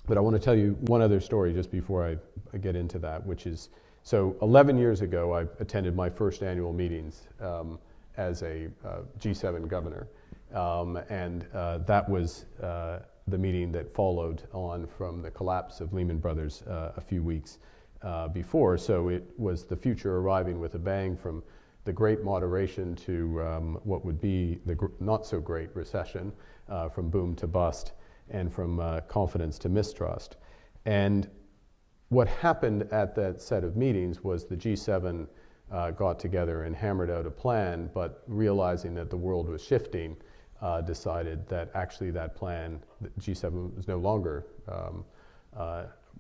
But I want to tell you one other story just before I get into that, which is, so 11 years ago, I attended my first annual meetings as a G7 governor. That was the meeting that followed on from the collapse of Lehman Brothers a few weeks before. So it was the future arriving with a bang, from the great moderation to what would be the not so great recession, from boom to bust, and from confidence to mistrust. And what happened at that set of meetings was the G7 got together and hammered out a plan, but realizing that the world was shifting, decided that actually that plan, G7 was no longer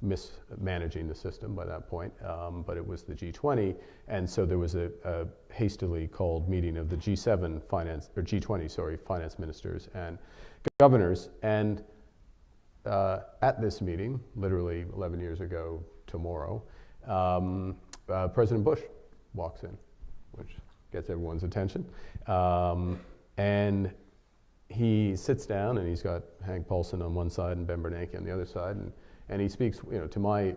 mismanaging the system by that point, but it was the G20, and so there was a hastily called meeting of the G7 finance, or G20, sorry, finance ministers and governors, and at this meeting, literally 11 years ago tomorrow, President Bush walks in, which gets everyone's attention, and he sits down, and he's got Hank Paulson on one side and Ben Bernanke on the other side, and he speaks, to my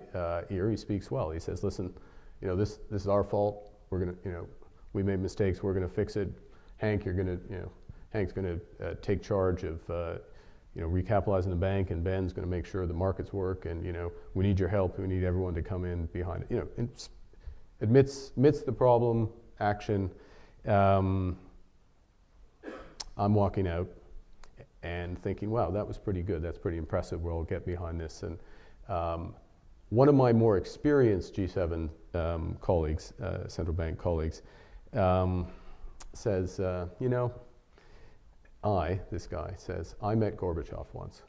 ear, he speaks well. He says, listen, this is our fault. We're gonna, we made mistakes. We're gonna fix it. Hank, Hank's gonna take charge of, recapitalizing the bank, and Ben's gonna make sure the markets work, and we need your help. We need everyone to come in behind it. Admits the problem, action. I'm walking out and thinking, wow, that was pretty good. That's pretty impressive. We'll all get behind this. And one of my more experienced G7 colleagues, central bank colleagues, says, this guy says, I met Gorbachev once.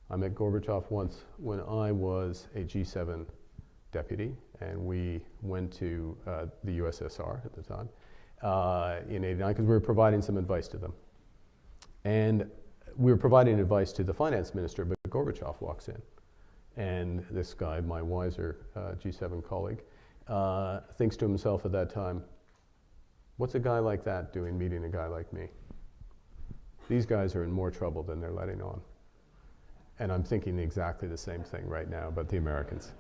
I met Gorbachev once when I was a G7 deputy, and we went to the USSR at the time in '89 because we were providing some advice to them. And we were providing advice to the finance minister, but Gorbachev walks in. And this guy, my wiser G7 colleague, thinks to himself at that time, what's a guy like that doing meeting a guy like me? These guys are in more trouble than they're letting on. And I'm thinking exactly the same thing right now about the Americans.